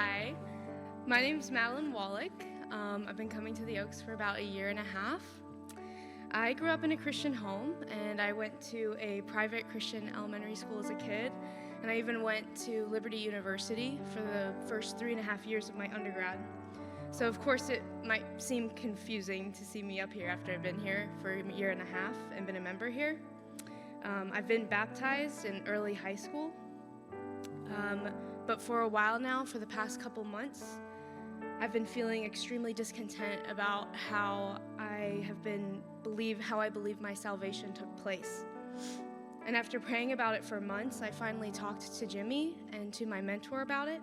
Hi, my name's Madeline Walouke. I've been coming to the Oaks for about a year and a half. I grew up in a Christian home, and I went to a private Christian elementary school as a kid, and I even went to Liberty University for the first 3.5 years of my undergrad. So of course it might seem confusing to see me up here after I've been here for a year and a half and been a member here. I've been baptized in early high school, but for a while now, for the past couple months, I've been feeling extremely discontent about how I believe my salvation took place. And after praying about it for months, I finally talked to Jimmy and to my mentor about it.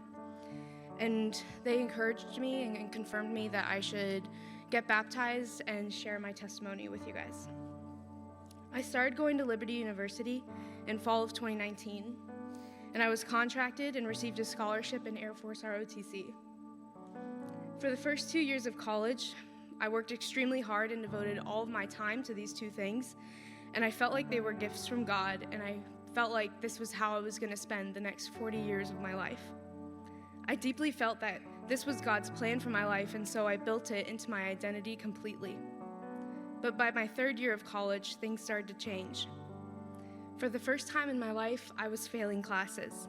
And they encouraged me and confirmed me that I should get baptized and share my testimony with you guys. I started going to Liberty University in fall of 2019, and I was contracted and received a scholarship in Air Force ROTC. For the first 2 years of college, I worked extremely hard and devoted all of my time to these two things, and I felt like they were gifts from God, and I felt like this was how I was going to spend the next 40 years of my life. I deeply felt that this was God's plan for my life, and so I built it into my identity completely. But by my third year of college, things started to change. For the first time in my life, I was failing classes.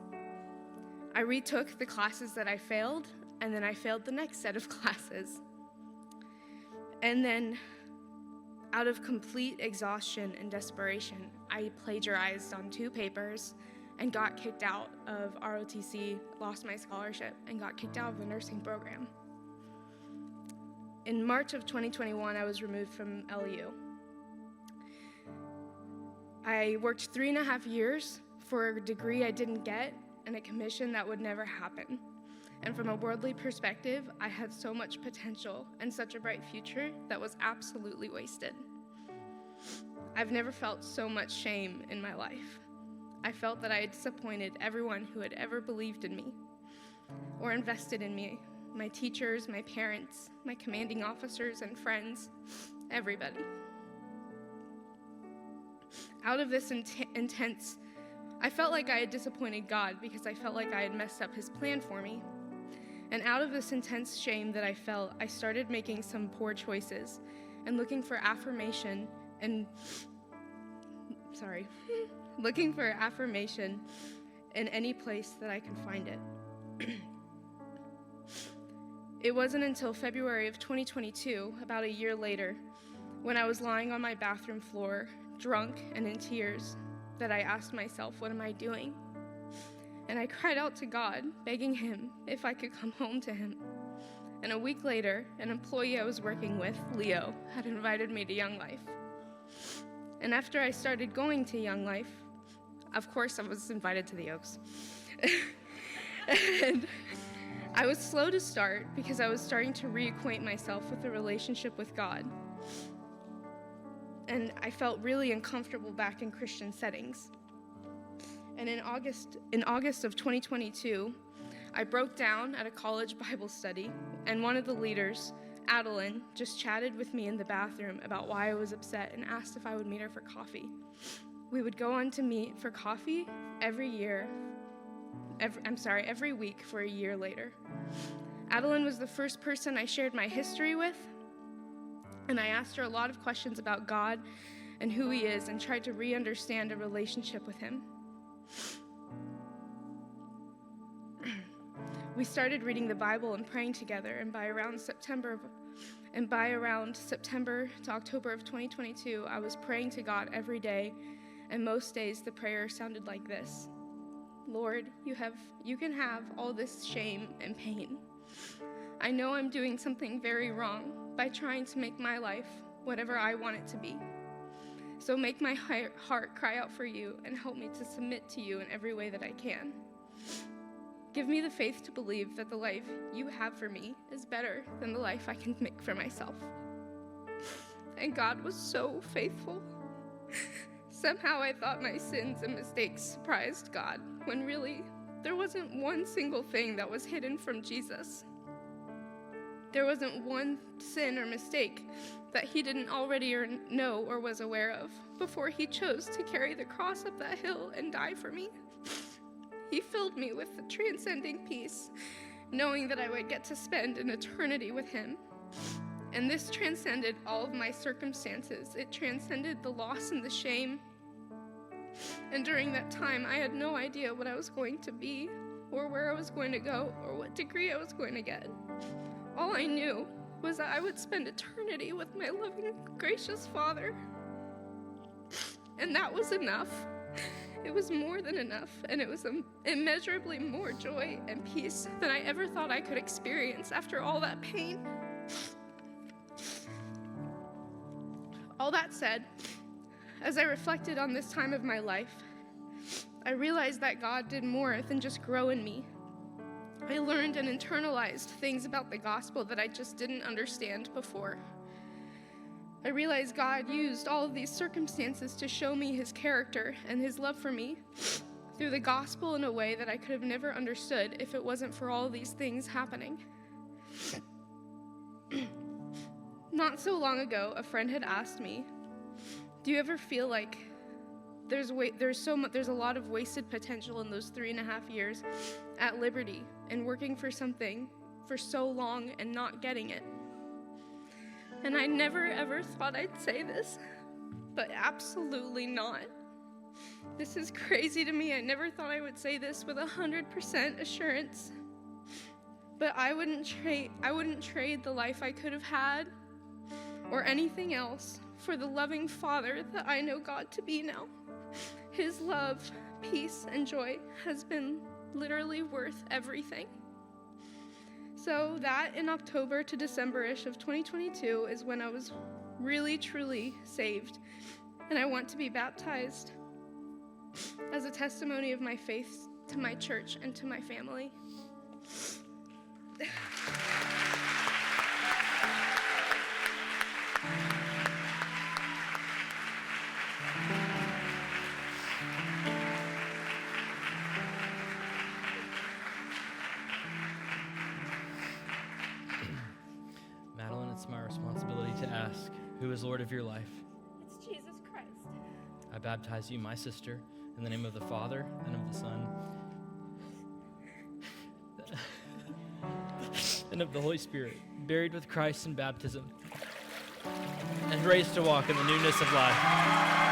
I retook the classes that I failed, and then I failed the next set of classes. And then, out of complete exhaustion and desperation, I plagiarized on 2 papers and got kicked out of ROTC, lost my scholarship, and got kicked out of the nursing program. In March of 2021, I was removed from LU. I worked 3.5 years for a degree I didn't get and a commission that would never happen. And from a worldly perspective, I had so much potential and such a bright future that was absolutely wasted. I've never felt so much shame in my life. I felt that I had disappointed everyone who had ever believed in me or invested in me, my teachers, my parents, my commanding officers and friends, everybody. Out of this I felt like I had disappointed God because I felt like I had messed up his plan for me. And out of this intense shame that I felt, I started making some poor choices and looking for affirmation in any place that I could find it. It wasn't until February of 2022, about a year later, when I was lying on my bathroom floor, drunk and in tears, that I asked myself, what am I doing? And I cried out to God, begging him if I could come home to him. And a week later, an employee I was working with, Leo, had invited me to Young Life. And after I started going to Young Life, of course I was invited to the Oaks. And I was slow to start because I was starting to reacquaint myself with a relationship with God. And I felt really uncomfortable back in Christian settings. And in August of 2022, I broke down at a college Bible study, and one of the leaders, Madeline, just chatted with me in the bathroom about why I was upset and asked if I would meet her for coffee. We would go on to meet for coffee every week for a year later. Madeline was the first person I shared my history with, and I asked her a lot of questions about God and who he is and tried to re-understand a relationship with him. We started reading the Bible and praying together, and by around September to October of 2022, I was praying to God every day, and most days the prayer sounded like this: Lord, you can have all this shame and pain. I know I'm doing something very wrong by trying to make my life whatever I want it to be. So make my heart cry out for you and help me to submit to you in every way that I can. Give me the faith to believe that the life you have for me is better than the life I can make for myself. And God was so faithful. Somehow I thought my sins and mistakes surprised God, when really there wasn't one single thing that was hidden from Jesus. There wasn't one sin or mistake that he didn't already know or was aware of before he chose to carry the cross up that hill and die for me. He filled me with the transcending peace knowing that I would get to spend an eternity with him. And this transcended all of my circumstances. It transcended the loss and the shame. And during that time, I had no idea what I was going to be, or where I was going to go, or what degree I was going to get. All I knew was that I would spend eternity with my loving, gracious Father. And that was enough. It was more than enough, and it was immeasurably more joy and peace than I ever thought I could experience after all that pain. All that said, as I reflected on this time of my life, I realized that God did more than just grow in me. I learned and internalized things about the gospel that I just didn't understand before. I realized God used all of these circumstances to show me his character and his love for me through the gospel in a way that I could have never understood if it wasn't for all of these things happening. Not so long ago, a friend had asked me, do you ever feel like there's a lot of wasted potential in those 3.5 years at Liberty and working for something for so long and not getting it? And I never ever thought I'd say this, but absolutely not. This is crazy to me. I never thought I would say this with 100% assurance, but I wouldn't trade the life I could have had or anything else for the loving Father that I know God to be now. His love, peace, and joy has been literally worth everything. So that in October to December-ish of 2022 is when I was really, truly saved. And I want to be baptized as a testimony of my faith to my church and to my family. Madeline, it's my responsibility to ask, who is Lord of your life? It's Jesus Christ. I baptize you, my sister, in the name of the Father, and of the Son, and of the Holy Spirit, buried with Christ in baptism, and raised to walk in the newness of life.